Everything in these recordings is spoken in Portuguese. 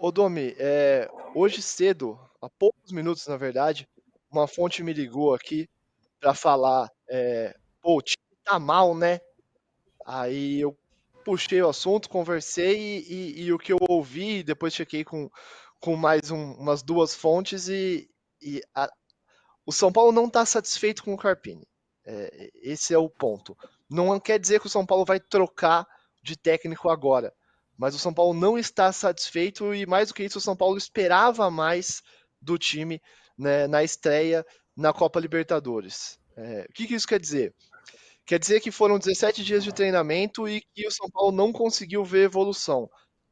Ô Domi, hoje cedo, há poucos minutos na verdade, uma fonte me ligou aqui para falar, "Pô, o time tá mal, né?". Aí eu puxei o assunto, conversei e o que eu ouvi, depois chequei com mais umas 2 fontes e o São Paulo não está satisfeito com o Carpini. Esse é o ponto. Não quer dizer que o São Paulo vai trocar de técnico agora, mas o São Paulo não está satisfeito e mais do que isso, o São Paulo esperava mais do time, né, na estreia na Copa Libertadores. O que isso quer dizer? Quer dizer que foram 17 dias de treinamento e que o São Paulo não conseguiu ver evolução.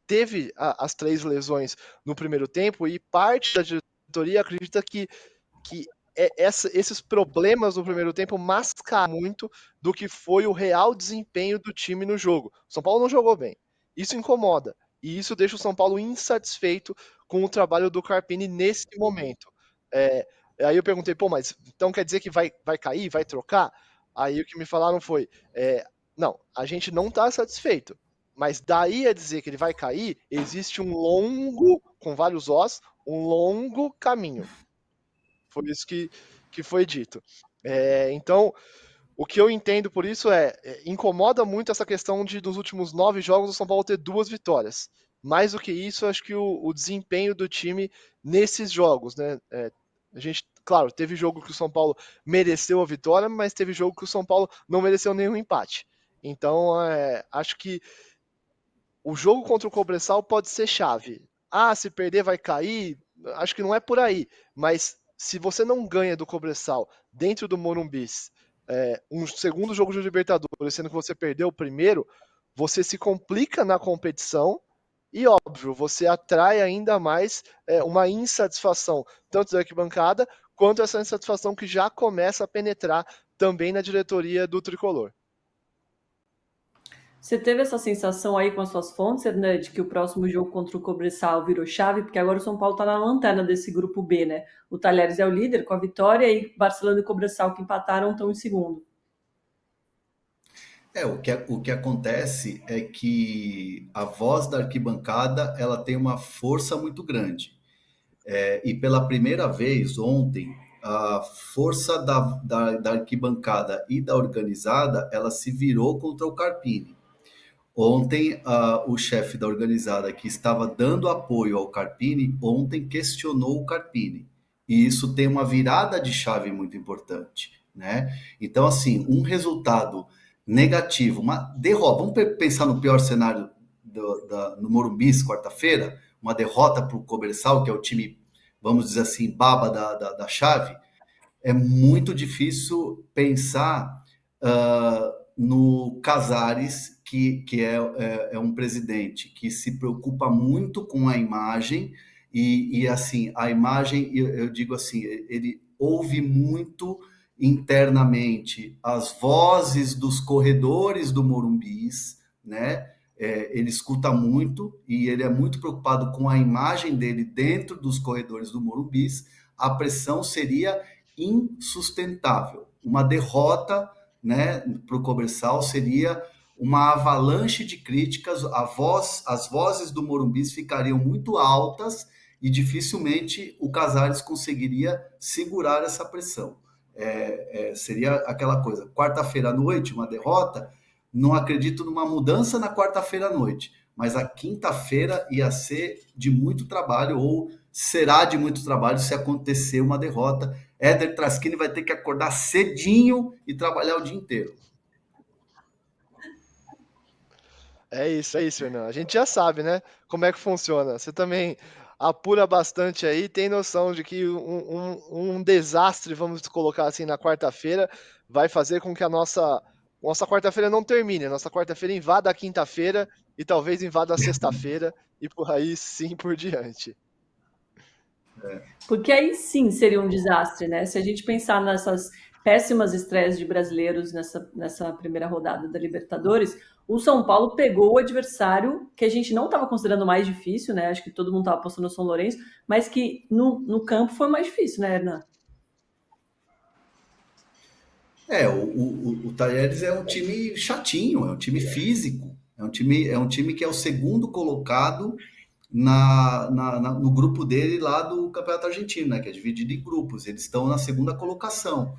Teve as 3 lesões no primeiro tempo e parte da diretoria acredita que esses problemas no primeiro tempo mascaram muito do que foi o real desempenho do time no jogo. O São Paulo não jogou bem. Isso incomoda. E isso deixa o São Paulo insatisfeito com o trabalho do Carpini nesse momento. É, aí eu perguntei, pô, mas então quer dizer que vai cair, vai trocar? Aí o que me falaram foi, não, a gente não está satisfeito. Mas daí a dizer que ele vai cair, existe um longo, com vários Os, um longo caminho. Foi isso que foi dito. Então, o que eu entendo por isso incomoda muito essa questão de, dos últimos 9 jogos, o São Paulo ter 2 vitórias. Mais do que isso, acho que o desempenho do time nesses jogos, né? A gente, claro, teve jogo que o São Paulo mereceu a vitória, mas teve jogo que o São Paulo não mereceu nenhum empate. Então, acho que o jogo contra o Cobressal pode ser chave. Ah, se perder vai cair? Acho que não é por aí. Mas se você não ganha do Cobressal dentro do Morumbis, um segundo jogo de Libertadores, sendo que você perdeu o primeiro, você se complica na competição e, óbvio, você atrai ainda mais uma insatisfação, tanto da arquibancada, quanto essa insatisfação que já começa a penetrar também na diretoria do Tricolor. Você teve essa sensação aí com as suas fontes, né, de que o próximo jogo contra o Cobressal virou chave? Porque agora o São Paulo está na lanterna desse grupo B, né? O Talheres é o líder com a vitória e Barcelona e Cobressal, que empataram, estão em segundo. O que acontece é que a voz da arquibancada ela tem uma força muito grande. E pela primeira vez ontem, a força da arquibancada e da organizada ela se virou contra o Carpini. Ontem, o chefe da organizada que estava dando apoio ao Carpini, ontem questionou o Carpini. E isso tem uma virada de chave muito importante, né? Então, assim, um resultado negativo, uma derrota. Vamos pensar no pior cenário no Morumbi, quarta-feira, uma derrota para o Cobressal, que é o time, vamos dizer assim, baba da chave. É muito difícil pensar no Casares, que é um presidente que se preocupa muito com a imagem e assim, a imagem, eu digo assim, ele ouve muito internamente as vozes dos corredores do Morumbis, né? Ele escuta muito e ele é muito preocupado com a imagem dele dentro dos corredores do Morumbis. A pressão seria insustentável. Uma derrota, né, para o Cobressal seria uma avalanche de críticas, as vozes do Morumbis ficariam muito altas e dificilmente o Casares conseguiria segurar essa pressão. Seria aquela coisa, quarta-feira à noite, uma derrota, não acredito numa mudança na quarta-feira à noite, mas a quinta-feira ia ser de muito trabalho, ou será de muito trabalho se acontecer uma derrota. Éder Traschini vai ter que acordar cedinho e trabalhar o dia inteiro. É isso, Fernando. A gente já sabe, né, como é que funciona. Você também apura bastante aí, tem noção de que um desastre, vamos colocar assim, na quarta-feira, vai fazer com que a nossa quarta-feira não termine. A nossa quarta-feira invada a quinta-feira e talvez invada a sexta-feira e por aí sim por diante. Porque aí sim seria um desastre, né? Se a gente pensar nessas péssimas estreias de brasileiros nessa primeira rodada da Libertadores, o São Paulo pegou o adversário que a gente não estava considerando mais difícil, né? Acho que todo mundo estava apostando no São Lourenço, mas que no campo foi mais difícil, né, Hernan? O Talheres é um time chatinho, é um time físico, é um time que é o segundo colocado no grupo dele lá do Campeonato Argentino, né? Que é dividido em grupos. Eles estão na segunda colocação.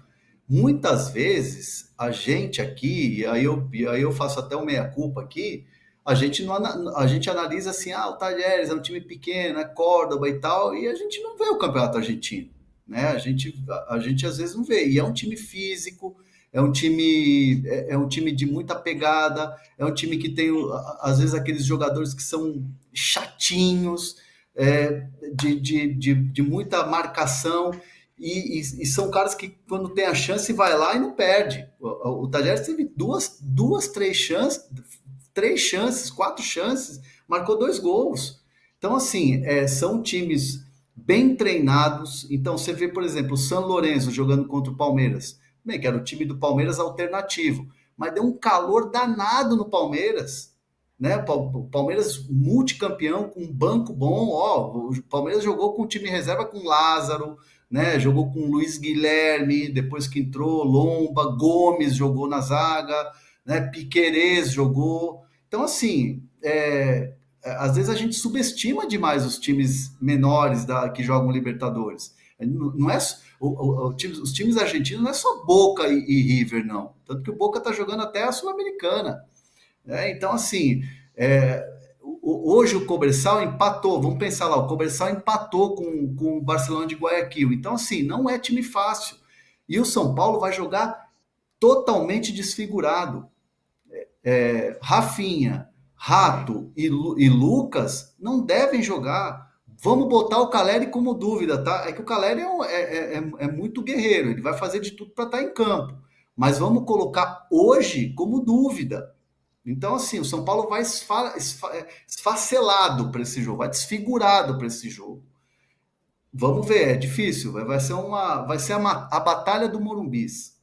Muitas vezes a gente aqui, e aí eu faço até o meia-culpa aqui, a gente, não, a gente analisa assim, o Talheres é um time pequeno, é Córdoba e tal, e a gente não vê o Campeonato Argentino, né? A gente às vezes não vê. E é um time físico, é um time de muita pegada, é um time que tem, às vezes, aqueles jogadores que são chatinhos, de muita marcação, e são caras que, quando tem a chance, vai lá e não perde. O Talheres teve três chances, quatro chances, marcou 2 gols. Então, assim, são times bem treinados. Então, você vê, por exemplo, o San Lorenzo jogando contra o Palmeiras, bem, que era o time do Palmeiras alternativo, mas deu um calor danado no Palmeiras, né? O Palmeiras multicampeão, com um banco bom, o Palmeiras jogou com o time reserva com Lázaro, né? Jogou com Luiz Guilherme, depois que entrou Lomba, Gomes jogou na zaga, né? Piquerez jogou. Então, assim, às vezes a gente subestima demais os times menores que jogam Libertadores. Não é os times argentinos não é só Boca e River, não. Tanto que o Boca está jogando até a Sul-Americana. Então, assim, hoje o Cobressal empatou. Vamos pensar lá, o Cobressal empatou com o Barcelona de Guayaquil. Então, assim, não é time fácil. E o São Paulo vai jogar totalmente desfigurado. Rafinha, Rato e Lucas não devem jogar. Vamos botar o Caleri como dúvida, tá? É que o Caleri é muito guerreiro, ele vai fazer de tudo para estar em campo. Mas vamos colocar hoje como dúvida. Então, assim, o São Paulo vai esfacelado para esse jogo, vai desfigurado para esse jogo. Vamos ver, é difícil. Vai ser a batalha do Morumbis.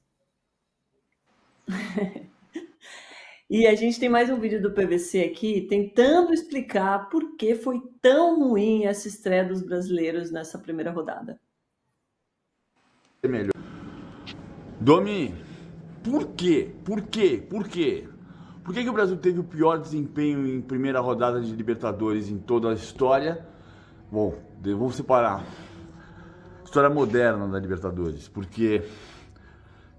E a gente tem mais um vídeo do PVC aqui tentando explicar por que foi tão ruim essa estreia dos brasileiros nessa primeira rodada. Melhor. Domi, por quê? Por quê? Por quê? Por que o Brasil teve o pior desempenho em primeira rodada de Libertadores em toda a história? Bom, vamos separar. História moderna da Libertadores, porque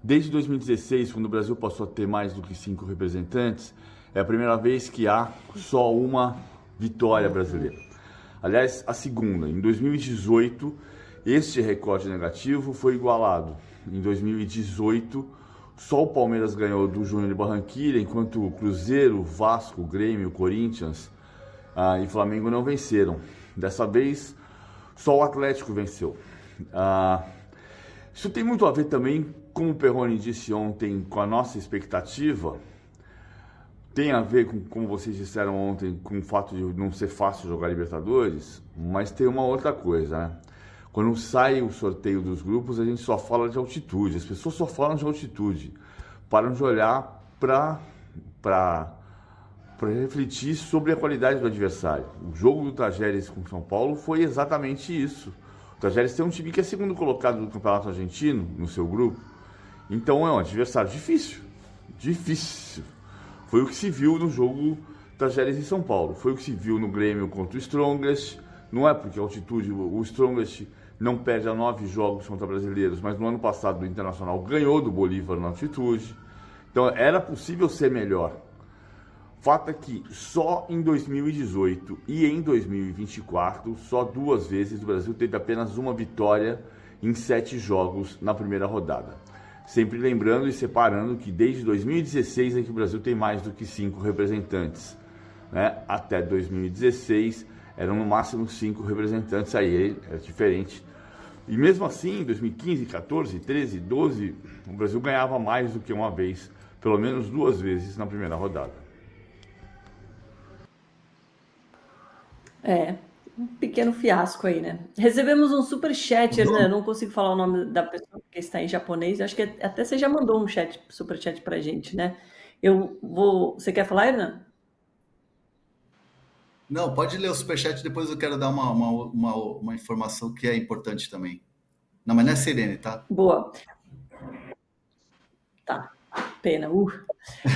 desde 2016, quando o Brasil passou a ter mais do que 5 representantes, é a primeira vez que há só uma vitória brasileira. Aliás, a segunda. Em 2018, este recorde negativo foi igualado. Em 2018, só o Palmeiras ganhou do Júnior de Barranquilla, enquanto o Cruzeiro, Vasco, Grêmio, Corinthians e Flamengo não venceram. Dessa vez, só o Atlético venceu. Isso tem muito a ver também, como o Perrone disse ontem, com a nossa expectativa. Tem a ver com, como vocês disseram ontem, com o fato de não ser fácil jogar Libertadores, mas tem uma outra coisa, né? Quando sai o sorteio dos grupos, a gente só fala de altitude, as pessoas só falam de altitude, param de olhar para refletir sobre a qualidade do adversário. O jogo do Talheres com São Paulo foi exatamente isso. O Talheres tem um time que é segundo colocado do Campeonato Argentino, no seu grupo, então é um adversário difícil. Foi o que se viu no jogo Talheres em São Paulo, foi o que se viu no Grêmio contra o Strongest. Não é porque a altitude, o Strongest não perde a 9 jogos contra brasileiros, mas no ano passado o Internacional ganhou do Bolívar na altitude. Então era possível ser melhor. Fato é que só em 2018 e em 2024, só 2 vezes o Brasil teve apenas uma vitória em 7 jogos na primeira rodada. Sempre lembrando e separando que desde 2016 é que o Brasil tem mais do que 5 representantes, né? Até 2016 eram no máximo 5 representantes, aí é diferente. E mesmo assim, em 2015, 14, 13, 12, o Brasil ganhava mais do que uma vez, pelo menos 2 vezes na primeira rodada. Um pequeno fiasco aí, né? Recebemos um superchat, né? Não consigo falar o nome da pessoa porque está em japonês. Acho que até você já mandou um superchat pra gente, né? Você quer falar, Hernan? Não, pode ler o superchat, depois eu quero dar uma informação que é importante também. Não, mas não é Sirene, tá? Boa. Tá. Pena.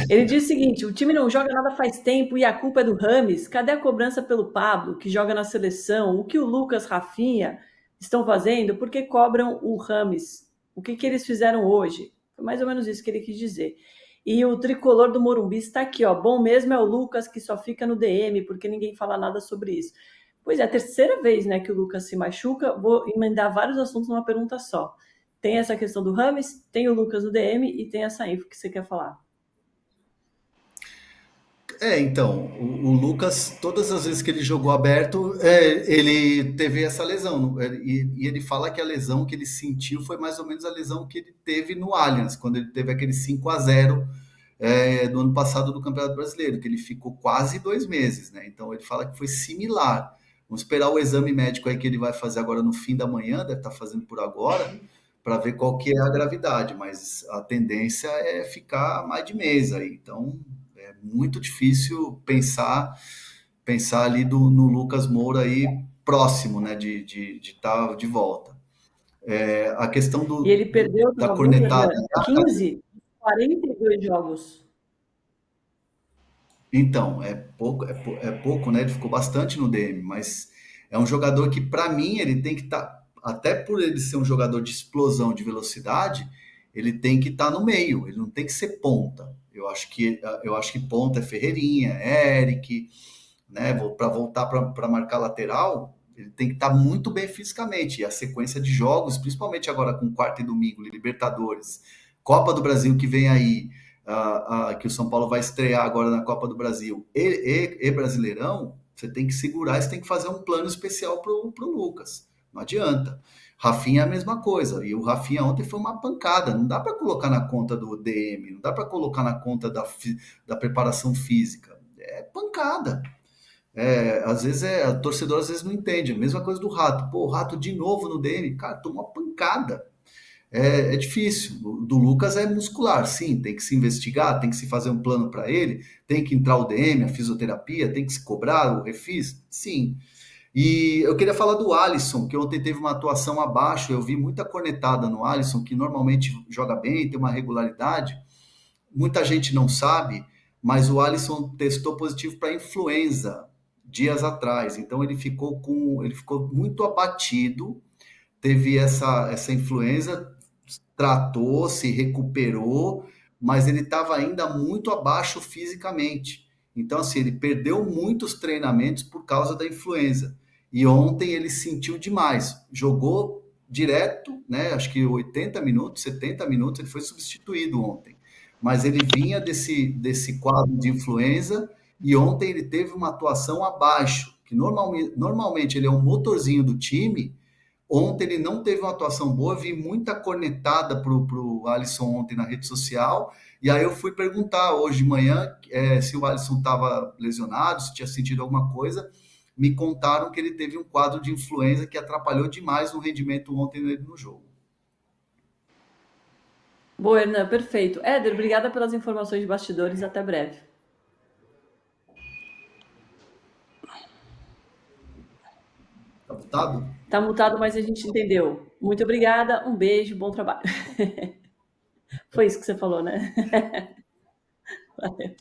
Ele diz o seguinte: o time não joga nada faz tempo e a culpa é do Rames. Cadê a cobrança pelo Pablo, que joga na seleção? O que o Lucas, Rafinha estão fazendo? Por que cobram o Rames? O que eles fizeram hoje? Foi mais ou menos isso que ele quis dizer. E o tricolor do Morumbi está aqui, ó. Bom mesmo é o Lucas, que só fica no DM, porque ninguém fala nada sobre isso. Pois é, a terceira vez, né, que o Lucas se machuca. Vou emendar vários assuntos numa pergunta só. Tem essa questão do Rames, tem o Lucas no DM e tem essa info que você quer falar. Então, o Lucas, todas as vezes que ele jogou aberto, ele teve essa lesão. E ele fala que a lesão que ele sentiu foi mais ou menos a lesão que ele teve no Allianz, quando ele teve aquele 5-0 do ano passado do Campeonato Brasileiro, que ele ficou quase 2 meses, né? Então, ele fala que foi similar. Vamos esperar o exame médico aí que ele vai fazer agora no fim da manhã, deve estar fazendo por agora, para ver qual que é a gravidade, mas a tendência é ficar mais de mês aí. Então, é muito difícil pensar ali no Lucas Moura aí próximo, né, de estar de volta. A questão E ele perdeu da cornetada. 15, 42 jogos. Então, é pouco, né? Ele ficou bastante no DM, mas é um jogador que, para mim, ele tem que estar, até por ele ser um jogador de explosão, de velocidade, ele tem que estar no meio, ele não tem que ser ponta. Eu acho que ponta é Ferreirinha, é Eric, né? Para voltar para marcar lateral, ele tem que estar muito bem fisicamente. E a sequência de jogos, principalmente agora com quarta e domingo, Libertadores, Copa do Brasil que vem aí, que o São Paulo vai estrear agora na Copa do Brasil e Brasileirão, você tem que segurar, você tem que fazer um plano especial pro Lucas. Não adianta. Rafinha é a mesma coisa. E o Rafinha ontem foi uma pancada. Não dá para colocar na conta do DM, não dá para colocar na conta da preparação física. É pancada. Às vezes o torcedor às vezes não entende. A mesma coisa do Rato. Pô, o Rato de novo no DM. Cara, tomou uma pancada. É difícil. Do Lucas é muscular, sim. Tem que se investigar, tem que se fazer um plano para ele, tem que entrar o DM, a fisioterapia, tem que se cobrar o refis, sim. E eu queria falar do Alisson, que ontem teve uma atuação abaixo. Eu vi muita cornetada no Alisson, que normalmente joga bem, tem uma regularidade. Muita gente não sabe, mas o Alisson testou positivo para influenza dias atrás. Então ele ficou muito abatido, teve essa influenza, tratou, se recuperou, mas ele estava ainda muito abaixo fisicamente. Então, assim, ele perdeu muitos treinamentos por causa da influenza. E ontem ele sentiu demais. Jogou direto, né? Acho que 80 minutos, 70 minutos, ele foi substituído ontem. Mas ele vinha desse quadro de influenza e ontem ele teve uma atuação abaixo, que normalmente ele é um motorzinho do time. Ontem ele não teve uma atuação boa, vi muita cornetada pro Alisson ontem na rede social, e aí eu fui perguntar hoje de manhã se o Alisson estava lesionado, se tinha sentido alguma coisa. Me contaram que ele teve um quadro de influenza que atrapalhou demais o rendimento ontem no jogo. Boa, Hernan, perfeito. Éder, obrigada pelas informações de bastidores, até breve. Tá mutado? Tá mutado, mas a gente entendeu. Muito obrigada, um beijo, bom trabalho. Foi isso que você falou, né? Valeu.